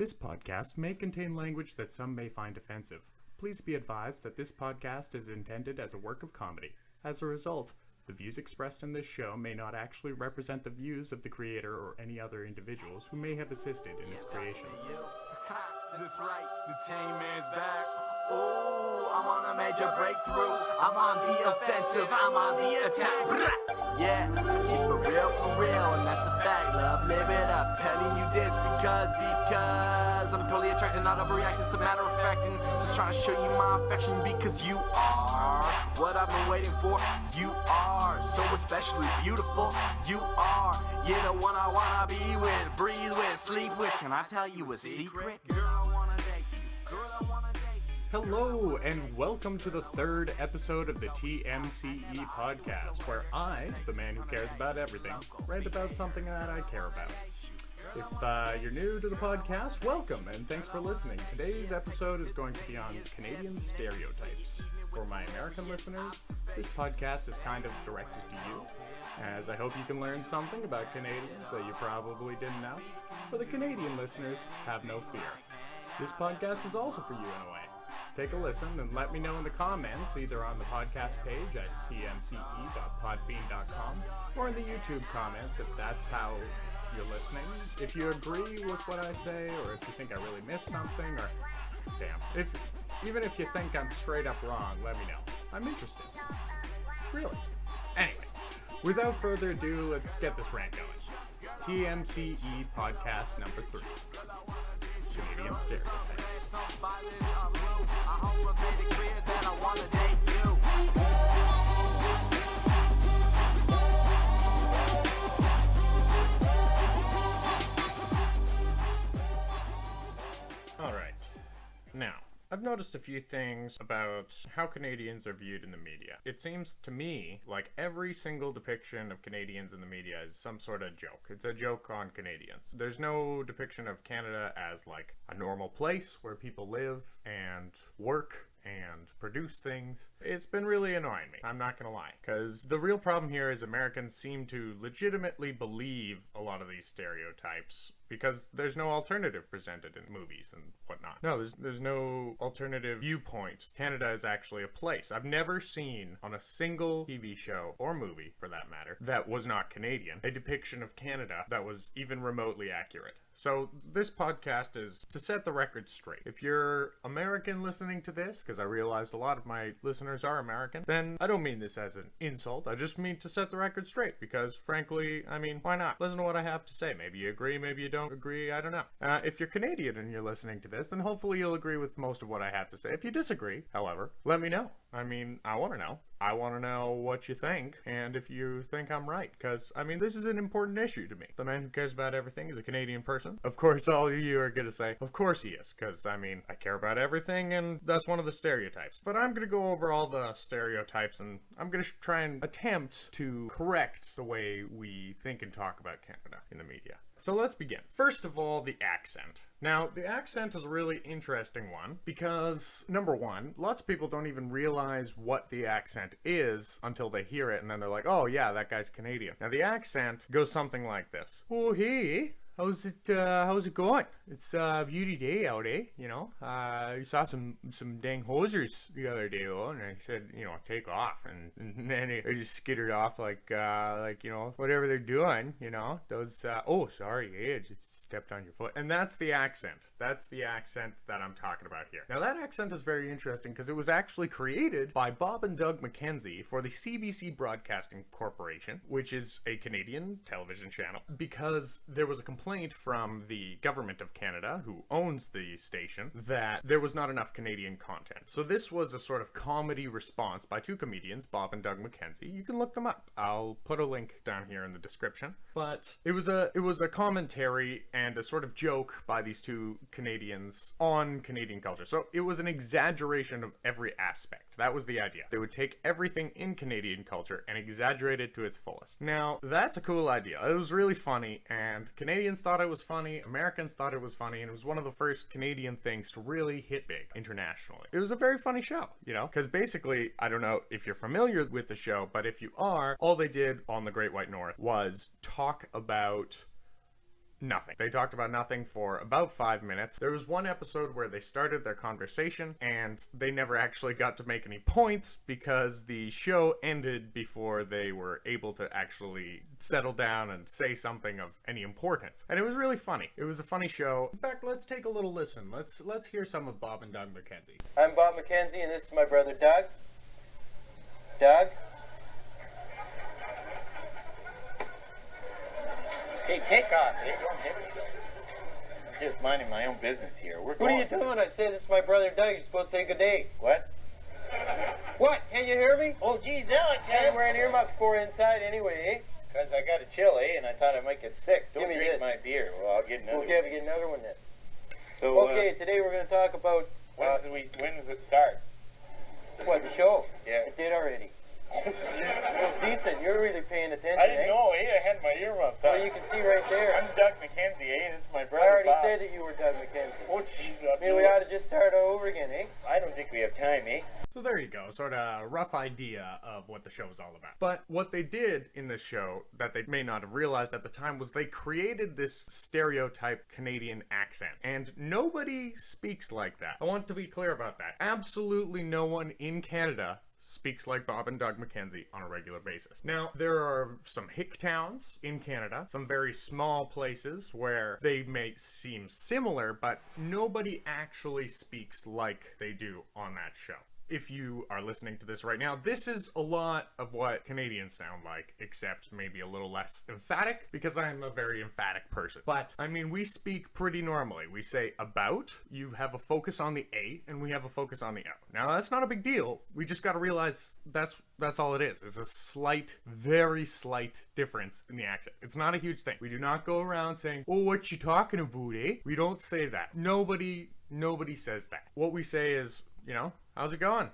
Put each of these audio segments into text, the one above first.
This podcast may contain language that some may find offensive. Please be advised that this podcast is intended as a work of comedy. As a result, the views expressed in this show may not actually represent the views of the creator or any other individuals who may have assisted in its creation. That's right, the Tame Man's back. Ooh, I'm on a major breakthrough. I'm on the offensive, I'm on the attack. Yeah, I keep it real for real, and that's a fact, love. Live it up, telling you this because I'm totally attracted, not overreacting. It's a matter of fact, and just trying to show you my affection because you are what I've been waiting for. You are so especially beautiful. You are, you're the one I wanna be with, breathe with, sleep with. Can I tell you a secret? Girl, I wanna date you. Girl, I wanna date you. Hello, and welcome to the third episode of the TMCE podcast, where I, the man who cares about everything, rant about something that I care about. If you're new to the podcast, welcome, and thanks for listening. Today's episode is going to be on Canadian stereotypes. For my American listeners, this podcast is kind of directed to you, as I hope you can learn something about Canadians that you probably didn't know. For the Canadian listeners, have no fear. This podcast is also for you in a way. Take a listen and let me know in the comments, either on the podcast page at tmce.podbean.com or in the YouTube comments if that's how you're listening. If you agree with what I say, or if you think I really missed something, or even if you think I'm straight up wrong, let me know. I'm interested. Really. Anyway, without further ado, let's get this rant going. TMCE podcast number 3. Canadian stereotypes. Alright, now, I've noticed a few things about how Canadians are viewed in the media. It seems to me like every single depiction of Canadians in the media is some sort of joke. It's a joke on Canadians. There's no depiction of Canada as like a normal place where people live and work and produce things. It's been really annoying me, I'm not gonna lie, because the real problem here is Americans seem to legitimately believe a lot of these stereotypes because there's no alternative presented in movies and whatnot. No, there's no alternative viewpoints. Canada is actually a place. I've never seen on a single TV show or movie, for that matter, that was not Canadian, a depiction of Canada that was even remotely accurate. So this podcast is to set the record straight. If you're American listening to this, because I realized a lot of my listeners are American, then I don't mean this as an insult. I just mean to set the record straight because, frankly, I mean, why not? Listen to what I have to say. Maybe you agree, maybe you don't agree, I don't know. If you're Canadian and you're listening to this, then hopefully you'll agree with most of what I have to say. If you disagree, however, let me know. I mean, I want to know. I want to know what you think, and if you think I'm right, because, I mean, this is an important issue to me. The man who cares about everything is a Canadian person. Of course, all of you are going to say, of course he is, because, I mean, I care about everything, and that's one of the stereotypes. But I'm going to go over all the stereotypes, and I'm going to try and attempt to correct the way we think and talk about Canada in the media. So let's begin. First of all, the accent. Now, the accent is a really interesting one because, number one, lots of people don't even realize what the accent is until they hear it, and then they're like, oh yeah, that guy's Canadian. Now, the accent goes something like this. Oh, hey, how's it going? It's a beauty day out, eh? You know, you saw some dang hosers the other day, though, and I said, you know, take off, and then they just skittered off like, you know, whatever they're doing, you know, those, oh, sorry, hey, I just stepped on your foot. And that's the accent. That's the accent that I'm talking about here. Now, that accent is very interesting because it was actually created by Bob and Doug McKenzie for the CBC Broadcasting Corporation, which is a Canadian television channel, because there was a complaint from the government of Canada, who owns the station, that there was not enough Canadian content. So this was a sort of comedy response by two comedians, Bob and Doug McKenzie. You can look them up. I'll put a link down here in the description. But it was a commentary and a sort of joke by these two Canadians on Canadian culture. So it was an exaggeration of every aspect. That was the idea. They would take everything in Canadian culture and exaggerate it to its fullest. Now, that's a cool idea. It was really funny, and Canadians thought it was funny, Americans thought it was funny, and it was one of the first Canadian things to really hit big internationally. It was a very funny show, you know, because basically, I don't know if you're familiar with the show, but if you are, all they did on the Great White North was talk about nothing. They talked about nothing for about 5 minutes. There was one episode where they started their conversation and they never actually got to make any points because the show ended before they were able to actually settle down and say something of any importance. And it was really funny. It was a funny show. In fact, let's take a little listen. Let's hear some of Bob and Doug McKenzie. I'm Bob McKenzie, and this is my brother Doug. Doug? Hey, take off. Hey, I'm just minding my own business here. What are you doing? I said this is my brother Doug. You're supposed to say good day. What? What? Can't you hear me? Oh, geez, now I I'm can. wearing earmuffs for inside anyway, eh? Because I got a chill, eh? And I thought I might get sick. Don't Give me drink this. my beer. Well, I'll get another Okay, one. we get another one then. So, Okay, today we're going to talk about when does it start? what, the show? Yeah. It did already. It was decent. You're really paying attention, I didn't eh? know, eh? I had my earmuffs on. Well, you can see right there. I'm Doug McKenzie, eh? This is my I brother already Bob. said that you were Doug McKenzie. Oh, jeez. Maybe we ought to just start over again, eh? I don't think we have time, eh? So there you go, sort of a rough idea of what the show is all about. But what they did in this show that they may not have realized at the time was they created this stereotype Canadian accent. And nobody speaks like that. I want to be clear about that. Absolutely no one in Canada speaks like Bob and Doug McKenzie on a regular basis. Now, there are some hick towns in Canada, some very small places where they may seem similar, but nobody actually speaks like they do on that show. If you are listening to this right now, this is a lot of what Canadians sound like, except maybe a little less emphatic, because I'm a very emphatic person. But, I mean, we speak pretty normally. We say about, you have a focus on the A, and we have a focus on the O. Now, that's not a big deal. We just gotta realize that's all it is. It's a slight, very slight difference in the accent. It's not a huge thing. We do not go around saying, oh, what you talking about, eh? We don't say that. Nobody says that. What we say is, you know, how's it going?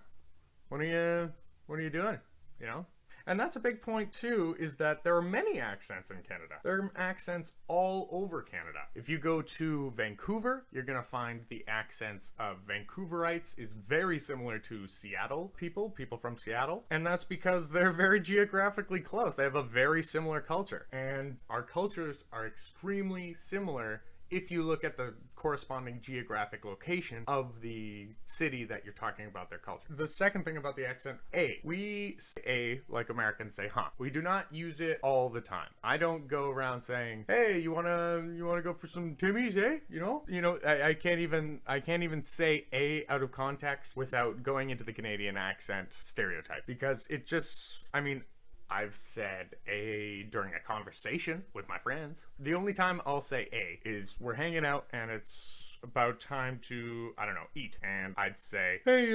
What are you doing? You know? And that's a big point too, is that there are many accents in Canada. There are accents all over Canada. If you go to Vancouver, you're gonna find the accents of Vancouverites is very similar to Seattle people from Seattle. And that's because they're very geographically close. They have a very similar culture. And our cultures are extremely similar if you look at the corresponding geographic location of the city that you're talking about their culture. The second thing about the accent, A. We say A like Americans say huh. We do not use it all the time. I don't go around saying, hey, you wanna go for some Timmy's, eh? You know, I can't even say A out of context without going into the Canadian accent stereotype, because it just, I mean, I've said A during a conversation with my friends. The only time I'll say A is we're hanging out and it's about time to, I don't know, eat. And I'd say, hey,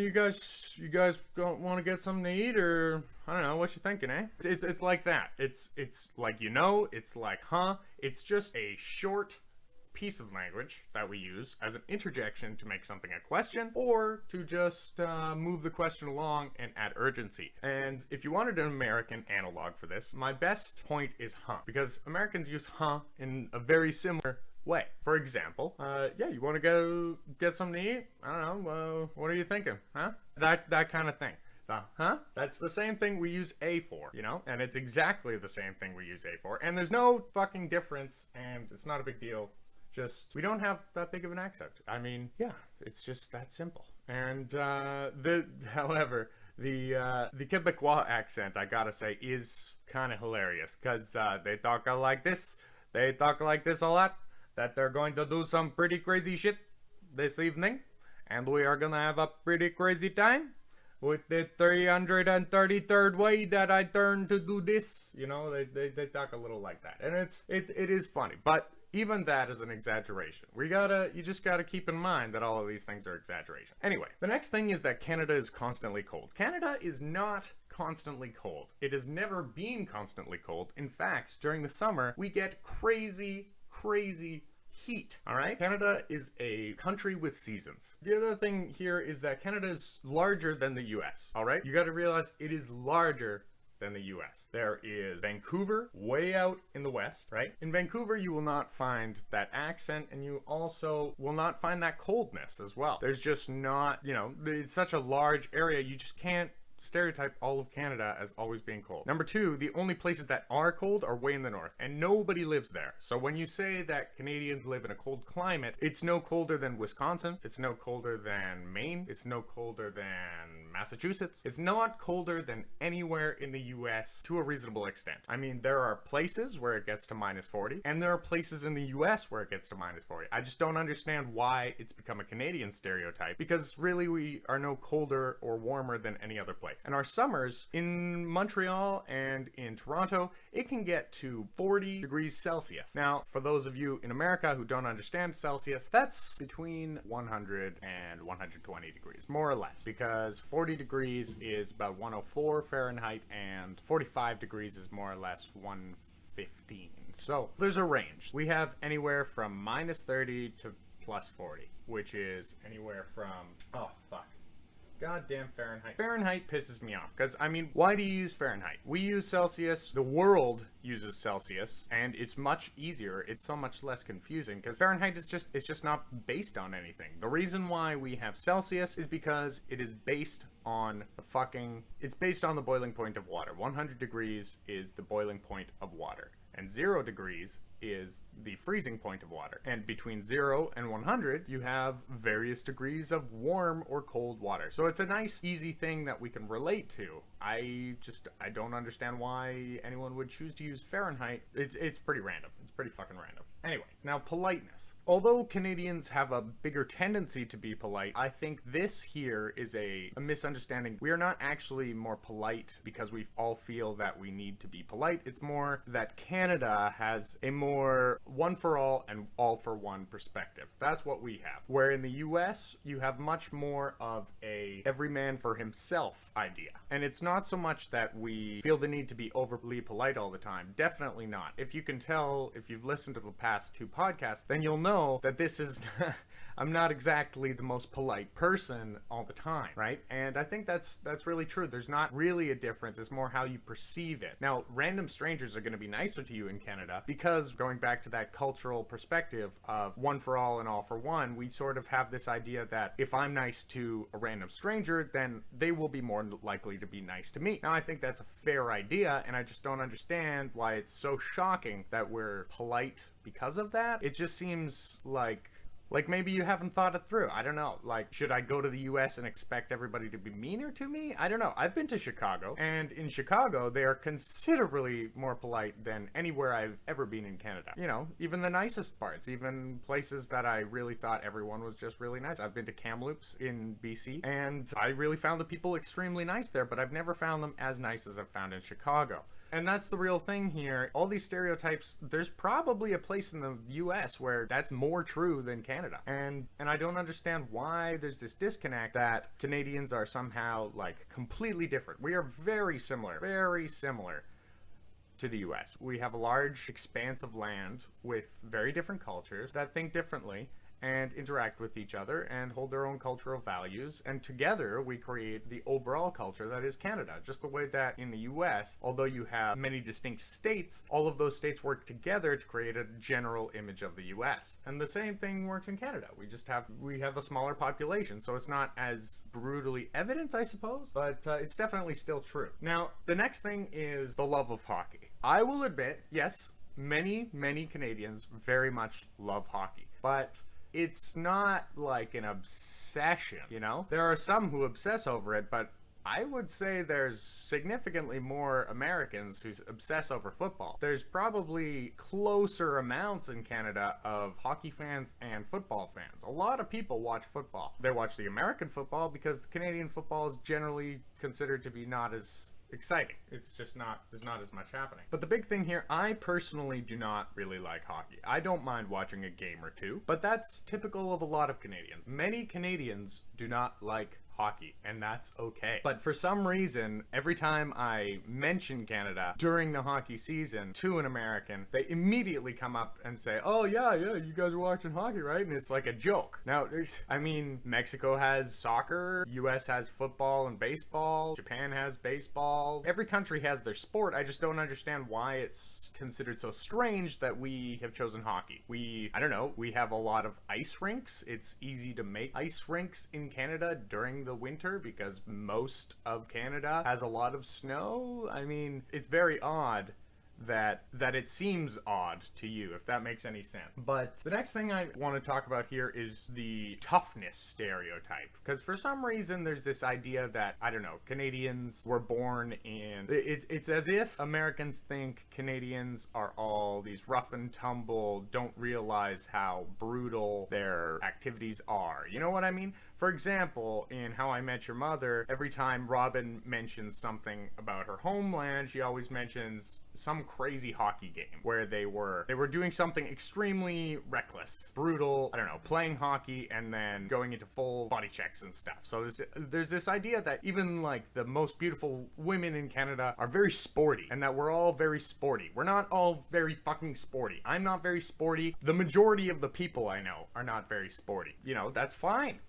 you guys don't want to get something to eat, or I don't know, what you thinking, eh? It's like that. It's like, you know, it's like, huh? It's just a short piece of language that we use as an interjection to make something a question, or to just move the question along and add urgency. And if you wanted an American analog for this, my best point is huh, because Americans use huh in a very similar way. For example, yeah, you want to go get something to eat? I don't know, what are you thinking, huh? That kind of thing. Huh? That's the same thing we use A for, you know? And it's exactly the same thing we use A for. And there's no fucking difference, and it's not a big deal. Just, we don't have that big of an accent. I mean, yeah, it's just that simple. And however, the Quebecois accent, I gotta say, is kind of hilarious, because they talk like this. They talk like this a lot, that they're going to do some pretty crazy shit this evening, and we are gonna have a pretty crazy time with the 333rd way that I turned to do this. You know, they talk a little like that, and it is funny, but even that is an exaggeration. You just gotta keep in mind that all of these things are exaggeration. Anyway, the next thing is that Canada is constantly cold. Canada is not constantly cold. It has never been constantly cold. In fact, during the summer, we get crazy heat. All right, Canada is a country with seasons. The other thing here is that Canada is larger than the US. All right, you got to realize it is larger than the US. There is Vancouver, way out in the west, right? In Vancouver, you will not find that accent, and you also will not find that coldness as well. There's just not, you know, it's such a large area, you just can't stereotype all of Canada as always being cold. Number two, the only places that are cold are way in the north, and nobody lives there. So when you say that Canadians live in a cold climate, it's no colder than Wisconsin, it's no colder than Maine, it's no colder than Massachusetts, it's not colder than anywhere in the US to a reasonable extent. I mean, there are places where it gets to -40, and there are places in the US where it gets to -40. I just don't understand why it's become a Canadian stereotype, because really we are no colder or warmer than any other place. And our summers in Montreal and in Toronto, it can get to 40 degrees Celsius. Now, for those of you in America who don't understand Celsius, that's between 100 and 120 degrees, more or less, because 40 degrees is about 104 Fahrenheit and 45 degrees is more or less 115. So there's a range. We have anywhere from -30 to +40, which is anywhere from, oh fuck, goddamn Fahrenheit. Fahrenheit pisses me off, because, I mean, why do you use Fahrenheit? We use Celsius, the world uses Celsius, and it's much easier, it's so much less confusing, because Fahrenheit is just, it's just not based on anything. The reason why we have Celsius is because it is based on it's based on the boiling point of water. 100 degrees is the boiling point of water, and 0 degrees is the freezing point of water. And between 0 and 100, you have various degrees of warm or cold water. So it's a nice, easy thing that we can relate to. I don't understand why anyone would choose to use Fahrenheit. It's pretty random. It's pretty fucking random. Anyway, now politeness. Although Canadians have a bigger tendency to be polite, I think this here is a misunderstanding. We are not actually more polite because we all feel that we need to be polite. It's more that Canada has a more one for all and all for one perspective. That's what we have. Where in the US, you have much more of a every man for himself idea. And it's not so much that we feel the need to be overly polite all the time. Definitely not. If you can tell, if you've listened to the past 2 podcasts, then you'll know that this is I'm not exactly the most polite person all the time, right? And I think that's really true. There's not really a difference. It's more how you perceive it. Now, random strangers are going to be nicer to you in Canada because, going back to that cultural perspective of one for all and all for one, we sort of have this idea that if I'm nice to a random stranger, then they will be more likely to be nice to me. Now, I think that's a fair idea, and I just don't understand why it's so shocking that we're polite because of that. It just seems like maybe you haven't thought it through. I don't know. Like, should I go to the US and expect everybody to be meaner to me? I don't know. I've been to Chicago, and in Chicago, they are considerably more polite than anywhere I've ever been in Canada. You know, even the nicest parts, even places that I really thought everyone was just really nice. I've been to Kamloops in BC, and I really found the people extremely nice there, but I've never found them as nice as I've found in Chicago. And that's the real thing here. All these stereotypes, there's probably a place in the US where that's more true than Canada. And I don't understand why there's this disconnect that Canadians are somehow like completely different. We are very similar to the US. We have a large expanse of land with very different cultures that think differently and interact with each other and hold their own cultural values, and together we create the overall culture that is Canada. Just the way that in the US, although you have many distinct states, all of those states work together to create a general image of the US. And the same thing works in Canada. We have a smaller population, so it's not as brutally evident, I suppose, but it's definitely still true. Now, the next thing is the love of hockey. I will admit, yes, many Canadians very much love hockey, but it's not like an obsession, you know? There are some who obsess over it, but I would say there's significantly more Americans who obsess over football. There's probably closer amounts in Canada of hockey fans and football fans. A lot of people watch football. They watch the American football because the Canadian football is generally considered to be not as exciting. It's just not, there's not as much happening. But the big thing here, I personally do not really like hockey. I don't mind watching a game or two, but that's typical of a lot of Canadians. Many Canadians do not like hockey, and that's okay. But for some reason, every time I mention Canada during the hockey season to an American, they immediately come up and say, oh yeah, you guys are watching hockey, right? And it's like a joke. Now, I mean, Mexico has soccer, US has football and baseball, Japan has baseball. Every country has their sport. I just don't understand why it's considered so strange that we have chosen hockey. I don't know, we have a lot of ice rinks. It's easy to make ice rinks in Canada during the winter because most of Canada has a lot of snow. I mean, it's very odd that it seems odd to you, if that makes any sense. But the next thing I want to talk about here is the toughness stereotype, because for some reason there's this idea that, I don't know, Canadians were born in, it's as if Americans think Canadians are all these rough and tumble, don't realize how brutal their activities are. You know what I mean? For example, in How I Met Your Mother, every time Robin mentions something about her homeland, she always mentions some crazy hockey game where they were doing something extremely reckless, brutal, I don't know, playing hockey and then going into full body checks and stuff. So there's this idea that even like the most beautiful women in Canada are very sporty, and that we're all very sporty. We're not all very fucking sporty. I'm not very sporty. The majority of the people I know are not very sporty. You know, that's fine.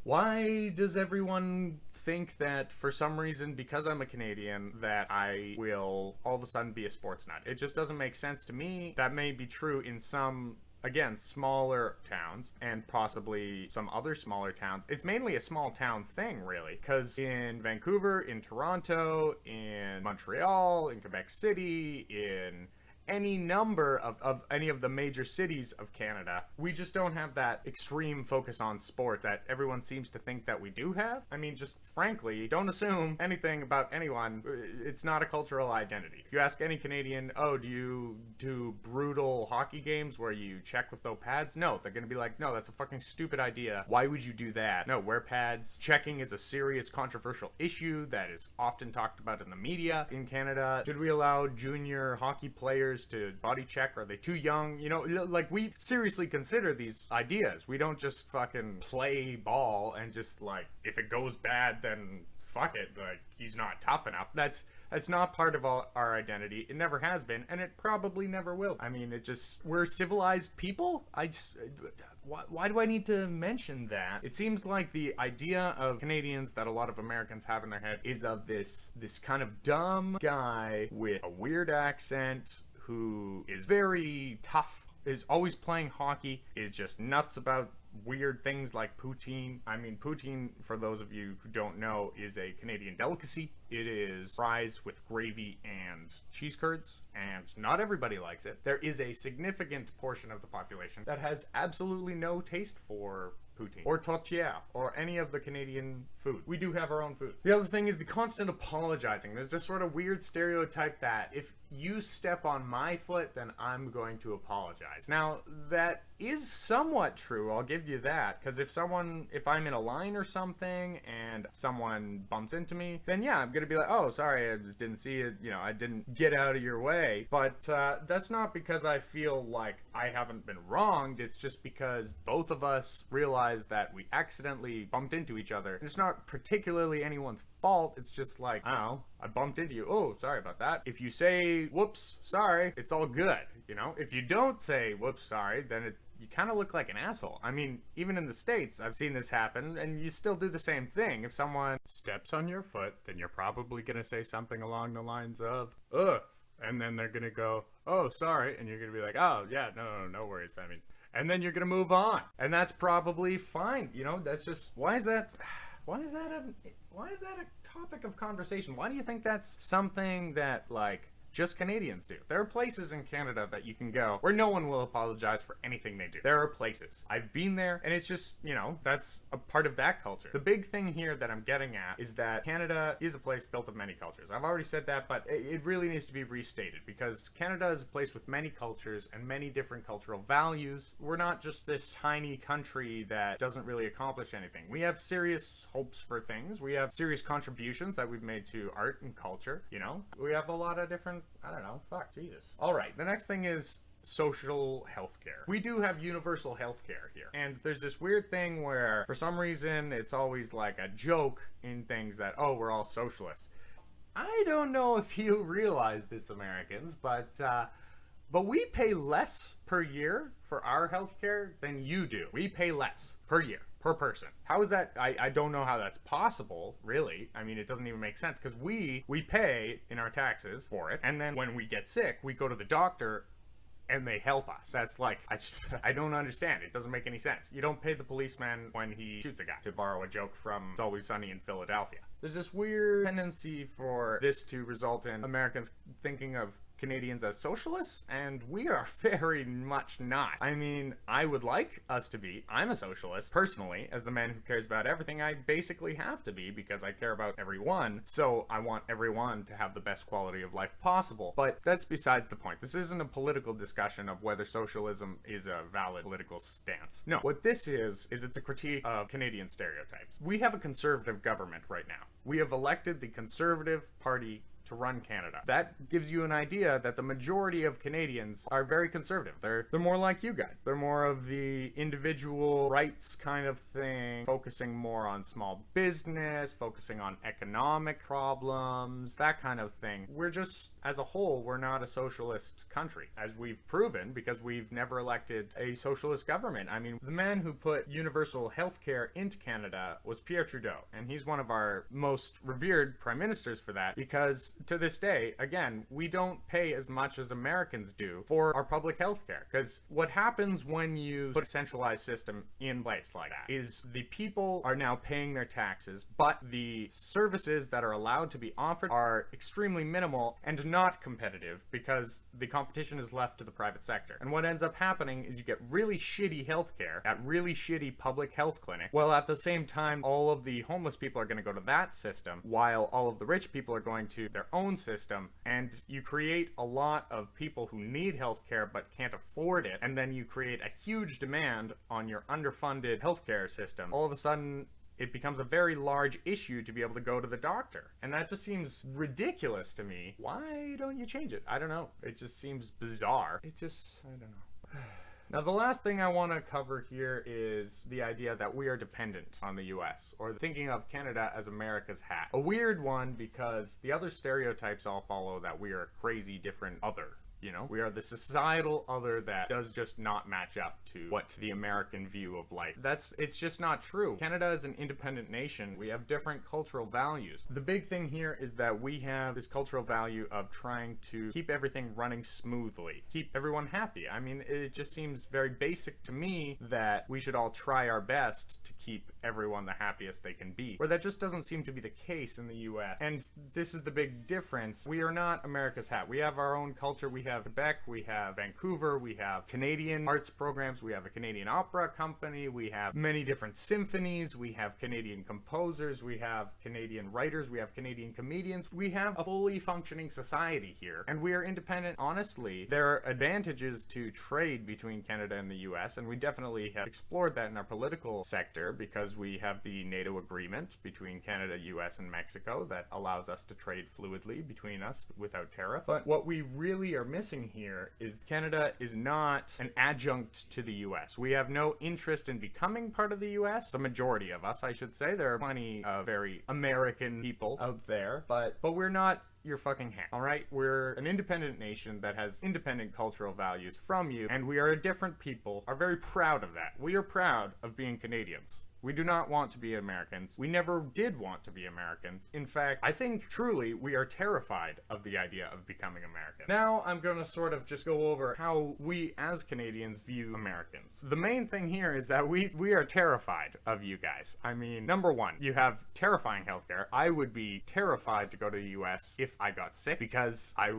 Why does everyone think that for some reason, because I'm a Canadian, that I will all of a sudden be a sports nut? It just doesn't make sense to me. That may be true in some, again, smaller towns and possibly some other smaller towns. It's mainly a small town thing, really, because in Vancouver, in Toronto, in Montreal, in Quebec City, in any number of any of the major cities of Canada, we just don't have that extreme focus on sport that everyone seems to think that we do have. I mean, just frankly, don't assume anything about anyone. It's not a cultural identity. If you ask any Canadian, oh, do you do brutal hockey games where you check with no pads? No, they're gonna be like, no, that's a fucking stupid idea. Why would you do that? No, wear pads. Checking is a serious controversial issue that is often talked about in the media in Canada. Should we allow junior hockey players to body check? Are they too young? You know, like, we seriously consider these ideas. We don't just fucking play ball and just like, if it goes bad, then fuck it, like, he's not tough enough. That's not part of our identity. It never has been, and it probably never will. I mean, we're civilized people. Why do I need to mention that? It seems like the idea of Canadians that a lot of Americans have in their head is of this kind of dumb guy with a weird accent who is very tough, is always playing hockey, is just nuts about weird things like poutine. I mean, poutine, for those of you who don't know, is a Canadian delicacy. It is fries with gravy and cheese curds, and not everybody likes it. There is a significant portion of the population that has absolutely no taste for poutine or tortilla or any of the Canadian food. We do have our own foods. The other thing is the constant apologizing. There's this sort of weird stereotype that if you step on my foot, then I'm going to apologize. Now, that is somewhat true, I'll give you that, because if I'm in a line or something and someone bumps into me, then yeah, I'm gonna be like, oh, sorry, I just didn't see it, you know, I didn't get out of your way. But that's not because I feel like I haven't been wronged. It's just because both of us realized that we accidentally bumped into each other. And it's not particularly anyone's fault. It's just like, I don't know, I bumped into you. Oh, sorry about that. If you say, whoops, sorry, it's all good, you know? If you don't say, whoops, sorry, then you kind of look like an asshole. I mean, even in the States, I've seen this happen, and you still do the same thing. If someone steps on your foot, then you're probably gonna say something along the lines of, ugh, and then they're gonna go, oh, sorry, and you're gonna be like, oh, yeah, no worries, I mean, and then you're gonna move on, and that's probably fine, you know? That's just, why is that a topic of conversation? Why do you think that's something that, like, just Canadians do? There are places in Canada that you can go where no one will apologize for anything they do. There are places. I've been there, and it's just, you know, that's a part of that culture. The big thing here that I'm getting at is that Canada is a place built of many cultures. I've already said that, but it really needs to be restated, because Canada is a place with many cultures and many different cultural values. We're not just this tiny country that doesn't really accomplish anything. We have serious hopes for things. We have serious contributions that we've made to art and culture, you know? We have a lot of different, I don't know, fuck, Jesus. All right, the next thing is social healthcare. We do have universal healthcare here, and there's this weird thing where for some reason it's always like a joke in things that, oh, we're all socialists. I don't know if you realize this, Americans, but we pay less per year for our healthcare than you do. We pay less per year, per person. How is that? I don't know how that's possible, really. I mean, it doesn't even make sense, because we pay in our taxes for it, and then when we get sick, we go to the doctor and they help us. That's like, I don't understand. It doesn't make any sense. You don't pay the policeman when he shoots a guy, to borrow a joke from It's Always Sunny in Philadelphia. There's this weird tendency for this to result in Americans thinking of Canadians as socialists, and we are very much not. I mean, I would like us to be. I'm a socialist, personally, as the man who cares about everything. I basically have to be, because I care about everyone, so I want everyone to have the best quality of life possible. But that's besides the point. This isn't a political discussion of whether socialism is a valid political stance. No, what this is it's a critique of Canadian stereotypes. We have a conservative government right now. We have elected the Conservative Party to run Canada. That gives you an idea that the majority of Canadians are very conservative. They're more like you guys. They're more of the individual rights kind of thing, focusing more on small business, focusing on economic problems, that kind of thing. We're just, as a whole, we're not a socialist country, as we've proven, because we've never elected a socialist government. I mean, the man who put universal healthcare into Canada was Pierre Trudeau, and he's one of our most revered prime ministers for that, because to this day, again, we don't pay as much as Americans do for our public health care. Because what happens when you put a centralized system in place like that is the people are now paying their taxes, but the services that are allowed to be offered are extremely minimal and not competitive, because the competition is left to the private sector. And what ends up happening is you get really shitty healthcare at really shitty public health clinic, while at the same time all of the homeless people are going to go to that system, while all of the rich people are going to their own system, and you create a lot of people who need healthcare but can't afford it, and then you create a huge demand on your underfunded healthcare system. All of a sudden, it becomes a very large issue to be able to go to the doctor. And that just seems ridiculous to me. Why don't you change it? I don't know. It just seems bizarre. I don't know. Now, the last thing I want to cover here is the idea that we are dependent on the US, or thinking of Canada as America's hat. A weird one, because the other stereotypes all follow that we are a crazy different other. You know, we are the societal other that does just not match up to what the American view of life. It's just not true. Canada is an independent nation. We have different cultural values. The big thing here is that we have this cultural value of trying to keep everything running smoothly, keep everyone happy. I mean, it just seems very basic to me that we should all try our best to keep everyone the happiest they can be, where that just doesn't seem to be the case in the US. And this is the big difference. We are not America's hat. We have our own culture. We have Quebec, we have Vancouver, we have Canadian arts programs, we have a Canadian opera company, we have many different symphonies, we have Canadian composers, we have Canadian writers, we have Canadian comedians. We have a fully functioning society here, and we are independent. Honestly, there are advantages to trade between Canada and the US, and we definitely have explored that in our political sector, because we have the NATO agreement between Canada, US, and Mexico that allows us to trade fluidly between us without tariff. But what we really are missing here is Canada is not an adjunct to the US. We have no interest in becoming part of the US. The majority of us, I should say. There are plenty of very American people out there, but we're not your fucking hat, all right? We're an independent nation that has independent cultural values from you, and we are a different people, are very proud of that. We are proud of being Canadians. We do not want to be Americans. We never did want to be Americans. In fact, I think truly we are terrified of the idea of becoming American. Now I'm going to sort of just go over how we as Canadians view Americans. The main thing here is that we are terrified of you guys. I mean, number one, you have terrifying healthcare. I would be terrified to go to the US if I got sick, because I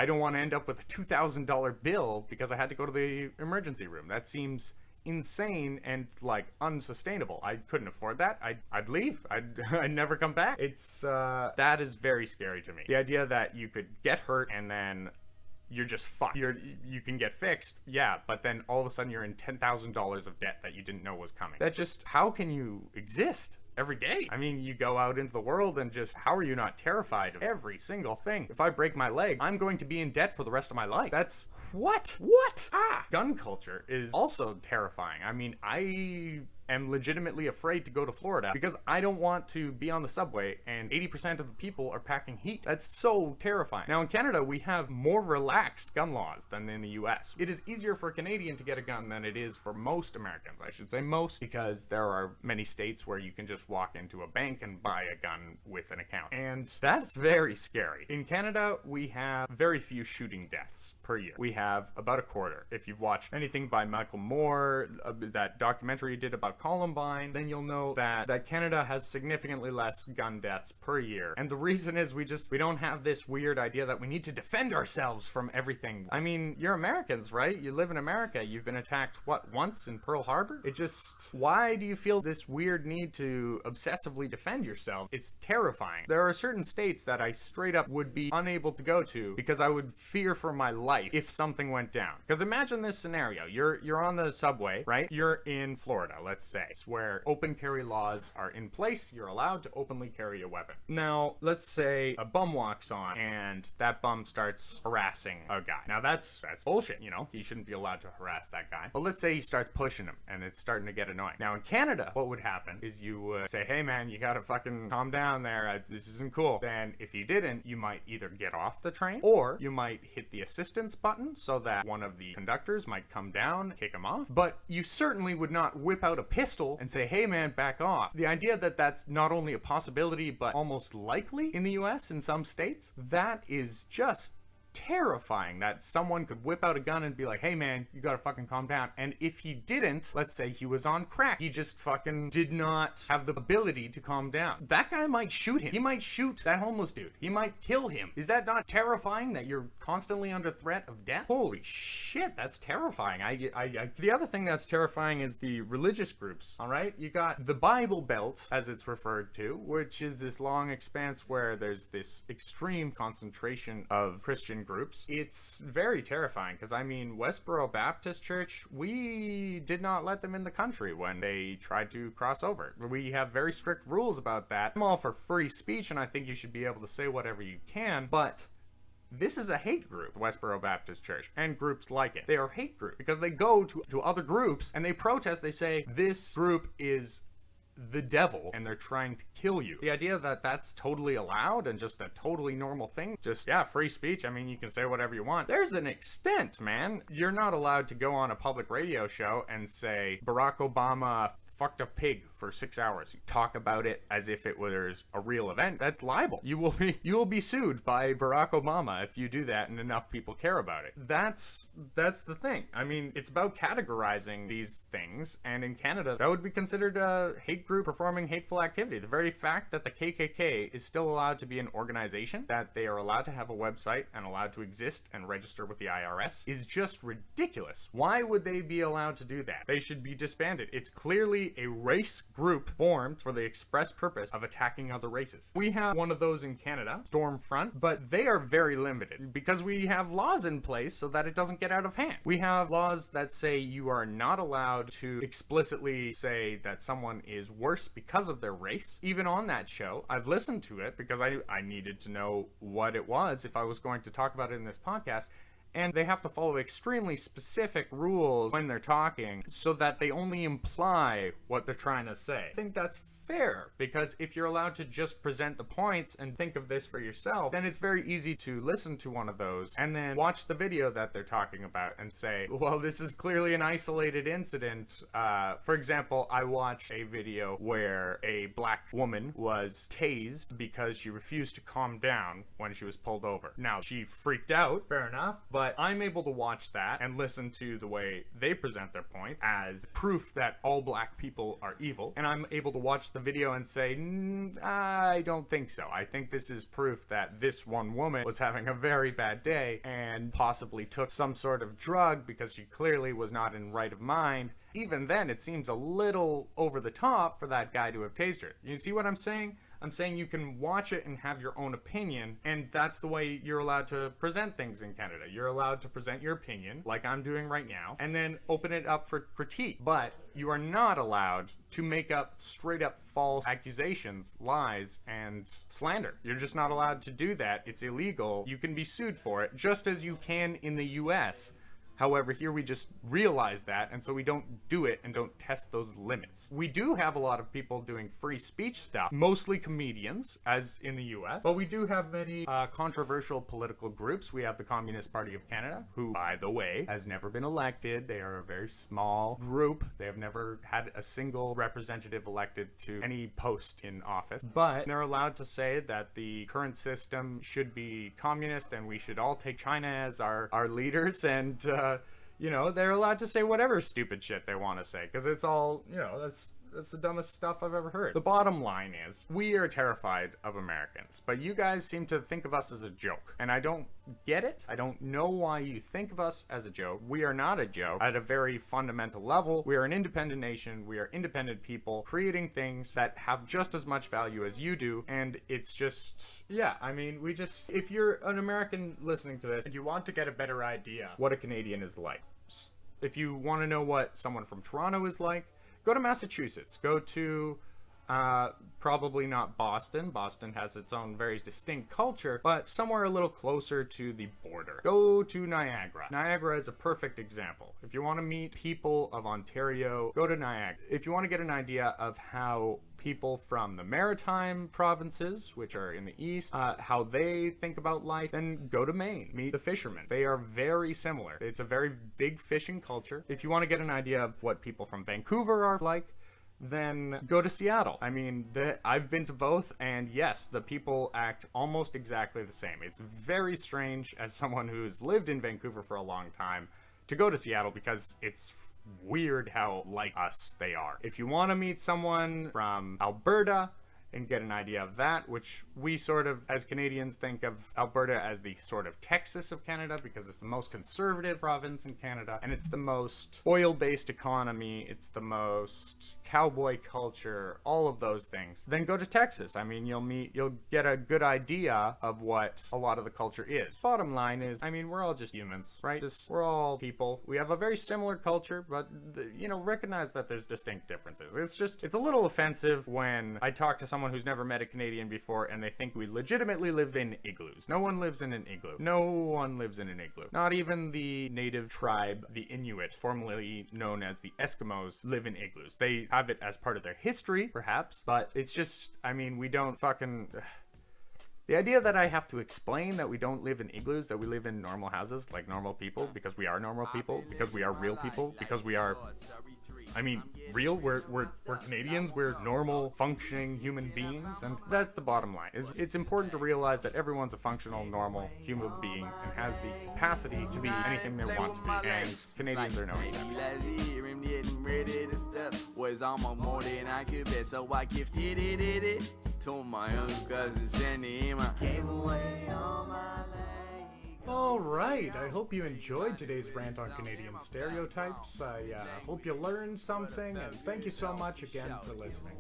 don't want to end up with a $2,000 bill because I had to go to the emergency room. That seems insane and like unsustainable. I couldn't afford that. I'd leave. I'd never come back. It's that is very scary to me. The idea that you could get hurt and then you're just fucked. You can get fixed, yeah, but then all of a sudden you're in $10,000 of debt that you didn't know was coming. That just, how can you exist every day? I mean, you go out into the world and just, how are you not terrified of every single thing? If I break my leg, I'm going to be in debt for the rest of my life. That's what? Gun culture is also terrifying. I mean, I am legitimately afraid to go to Florida because I don't want to be on the subway and 80% of the people are packing heat. That's so terrifying. Now in Canada, we have more relaxed gun laws than in the US. It is easier for a Canadian to get a gun than it is for most Americans. I should say most, because there are many states where you can just just walk into a bank and buy a gun with an account. And that's very scary. In Canada, we have very few shooting deaths per year. We have about a quarter. If you've watched anything by Michael Moore, that documentary he did about Columbine, then you'll know that Canada has significantly less gun deaths per year. And the reason is we don't have this weird idea that we need to defend ourselves from everything. I mean, you're Americans, right? You live in America. You've been attacked, what, once in Pearl Harbor? Why do you feel this weird need to obsessively defend yourself? It's terrifying. There are certain states that I straight up would be unable to go to because I would fear for my life if something went down. Because imagine this scenario. You're on the subway, right? You're in Florida, let's say, where open carry laws are in place. You're allowed to openly carry a weapon. Now, let's say a bum walks on and that bum starts harassing a guy. Now that's bullshit, you know? He shouldn't be allowed to harass that guy. But let's say he starts pushing him and it's starting to get annoying. Now in Canada, what would happen is you would say, hey man, you gotta fucking calm down there. This isn't cool. Then if you didn't, you might either get off the train or you might hit the assistance button so that one of the conductors might come down, kick him off. But you certainly would not whip out a pistol and say, hey man, back off. The idea that that's not only a possibility, but almost likely in the US in some states, that is just terrifying, that someone could whip out a gun and be like, hey man, you gotta fucking calm down. And if he didn't, let's say he was on crack, he just fucking did not have the ability to calm down, that guy might shoot him. He might shoot that homeless dude. He might kill him. Is that not terrifying, that you're constantly under threat of death? Holy shit, that's terrifying. The other thing that's terrifying is the religious groups, all right? You got the Bible Belt, as it's referred to, which is this long expanse where there's this extreme concentration of Christian groups. It's very terrifying because, I mean, Westboro Baptist Church, we did not let them in the country when they tried to cross over. We have very strict rules about that. I'm all for free speech and I think you should be able to say whatever you can, but this is a hate group, the Westboro Baptist Church, and groups like it. They are hate groups because they go to other groups and they protest. They say, this group is the devil and they're trying to kill you. The idea that that's totally allowed and just a totally normal thing, just, yeah, free speech, I mean, you can say whatever you want. There's an extent, man. You're not allowed to go on a public radio show and say Barack Obama fucked a pig for 6 hours. You talk about it as if it was a real event. That's libel. You will be sued by Barack Obama if you do that and enough people care about it. That's the thing. I mean, it's about categorizing these things, and in Canada, that would be considered a hate group performing hateful activity. The very fact that the KKK is still allowed to be an organization, that they are allowed to have a website and allowed to exist and register with the IRS is just ridiculous. Why would they be allowed to do that? They should be disbanded. It's clearly a race group formed for the express purpose of attacking other races. We have one of those in Canada, Stormfront, but they are very limited because we have laws in place so that it doesn't get out of hand. We have laws that say you are not allowed to explicitly say that someone is worse because of their race. Even on that show, I've listened to it because I needed to know what it was if I was going to talk about it in this podcast. And they have to follow extremely specific rules when they're talking so that they only imply what they're trying to say. I think that's fair, because if you're allowed to just present the points and think of this for yourself, then it's very easy to listen to one of those and then watch the video that they're talking about and say, well, this is clearly an isolated incident. For example, I watched a video where a black woman was tased because she refused to calm down when she was pulled over. Now, she freaked out, fair enough, but I'm able to watch that and listen to the way they present their point as proof that all black people are evil, and I'm able to watch the video and say, I don't think so. I think this is proof that this one woman was having a very bad day and possibly took some sort of drug because she clearly was not in right of mind. Even then, it seems a little over the top for that guy to have tased her. You see what I'm saying? I'm saying you can watch it and have your own opinion, and that's the way you're allowed to present things in Canada. You're allowed to present your opinion, like I'm doing right now, and then open it up for critique. But you are not allowed to make up straight up false accusations, lies, and slander. You're just not allowed to do that. It's illegal. You can be sued for it, just as you can in the US However, here we just realize that, and so we don't do it and don't test those limits. We do have a lot of people doing free speech stuff, mostly comedians, as in the US, but we do have many controversial political groups. We have the Communist Party of Canada, who, by the way, has never been elected. They are a very small group. They have never had a single representative elected to any post in office, but they're allowed to say that the current system should be communist and we should all take China as our leaders, and you know, they're allowed to say whatever stupid shit they want to say, because it's all, you know, that's the dumbest stuff I've ever heard. The bottom line is, we are terrified of Americans, but you guys seem to think of us as a joke, and I don't get it. I don't know why you think of us as a joke. We are not a joke. At a very fundamental level, we are an independent nation. We are independent people creating things that have just as much value as you do, and it's just, yeah, I mean, if you're an American listening to this and you want to get a better idea what a Canadian is like, if you want to know what someone from Toronto is like, go to Massachusetts. Go to, probably not Boston. Boston has its own very distinct culture, but somewhere a little closer to the border. Go to Niagara. Niagara is a perfect example. If you want to meet people of Ontario, go to Niagara. If you want to get an idea of how people from the maritime provinces, which are in the east, how they think about life, then go to Maine. Meet the fishermen. They are very similar. It's a very big fishing culture. If you want to get an idea of what people from Vancouver are like, then go to Seattle. I mean, I've been to both, and yes, the people act almost exactly the same. It's very strange, as someone who's lived in Vancouver for a long time, to go to Seattle, because it's weird how like us they are. If you want to meet someone from Alberta and get an idea of that, which we sort of, as Canadians, think of Alberta as the sort of Texas of Canada, because it's the most conservative province in Canada, and it's the most oil-based economy, it's the most cowboy culture, all of those things, then go to Texas. I mean, you'll get a good idea of what a lot of the culture is. Bottom line is, I mean, we're all just humans, right? We're all people. We have a very similar culture, but, you know, recognize that there's distinct differences. It's a little offensive when I talk to someone who's never met a Canadian before and they think we legitimately live in igloos. No one lives in an igloo. No one lives in an igloo. Not even the native tribe, the Inuit, formerly known as the Eskimos, live in igloos. They have it as part of their history, perhaps, but it's just, I mean, we don't fucking... The idea that I have to explain that we don't live in igloos, that we live in normal houses like normal people, because we are normal people, because we are real people, because we are... I mean, real, we're Canadians, we're normal, functioning human beings, and that's the bottom line. It's important to realize that everyone's a functional, normal human being and has the capacity to be anything they want to be, and Canadians are no exception. Was almost more than I could bet, so I gifted it to my own cousin Sandy. Gave away all my legs. Alright, I hope you enjoyed today's rant on Canadian stereotypes. I hope you learned something, and thank you so much again for listening.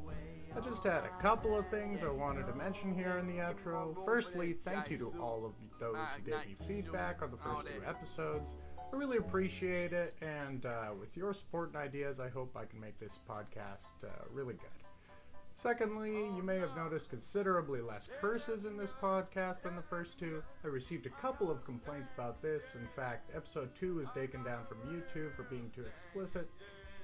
I just had a couple of things I wanted to mention here in the outro. Firstly, thank you to all of those who gave me feedback on the first 2 episodes. I really appreciate it, and with your support and ideas, I hope I can make this podcast really good. Secondly, you may have noticed considerably less curses in this podcast than the first 2. I received a couple of complaints about this. In fact, episode 2 was taken down from YouTube for being too explicit.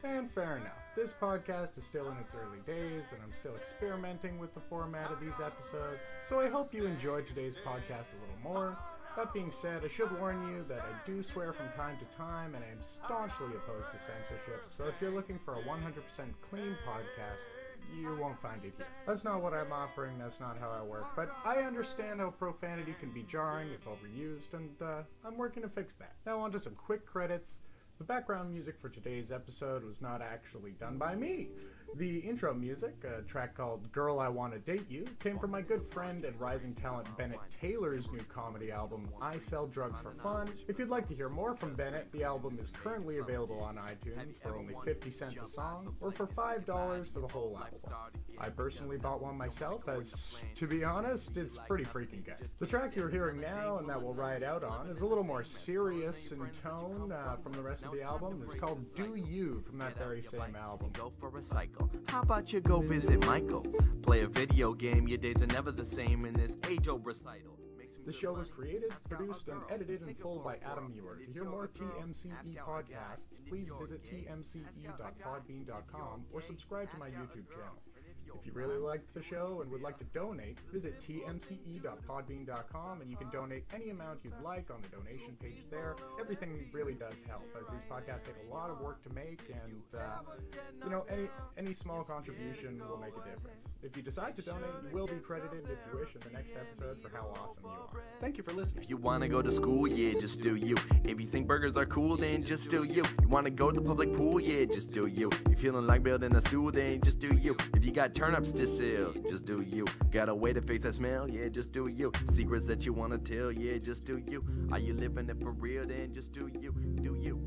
And fair enough. This podcast is still in its early days, and I'm still experimenting with the format of these episodes. So I hope you enjoyed today's podcast a little more. That being said, I should warn you that I do swear from time to time, and I am staunchly opposed to censorship. So if you're looking for a 100% clean podcast, you won't find it here. That's not what I'm offering, that's not how I work, but I understand how profanity can be jarring if overused, and I'm working to fix that. Now on to some quick credits. The background music for today's episode was not actually done by me. The intro music, a track called Girl I Wanna Date You, came from my good friend and rising talent Bennett Taylor's new comedy album, I Sell Drugs for Fun. If you'd like to hear more from Bennett, the album is currently available on iTunes for only 50 cents a song, or for $5 for the whole album. I personally bought one myself, as, to be honest, it's pretty freaking good. The track you're hearing now, and that we'll ride out on, is a little more serious in tone from the rest of the album. It's called Do You, from that very same album. Go for a cycle. How about you go visit Michael? Play a video game, your days are never the same in this age-old recital. Makes me The show was created, produced, and edited in full by Adam Muir. To hear more TMCE podcasts, please visit tmce.podbean.com or subscribe to my YouTube channel. If you really liked the show and would like to donate, visit tmce.podbean.com and you can donate any amount you'd like on the donation page there. Everything really does help, as these podcasts take a lot of work to make, and any small contribution will make a difference. If you decide to donate, you will be credited if you wish in the next episode for how awesome you are. Thank you for listening. If you wanna go to school, yeah, just do you. If you think burgers are cool, then just do you. You wanna go to the public pool, yeah, just do you. You feeling like building a stool, then just do you. If you got turnips to sell, just do you. Got a way to face that smell, yeah, just do you. Secrets that you wanna tell, yeah, just do you. Are you living it for real, then just do you. Do you.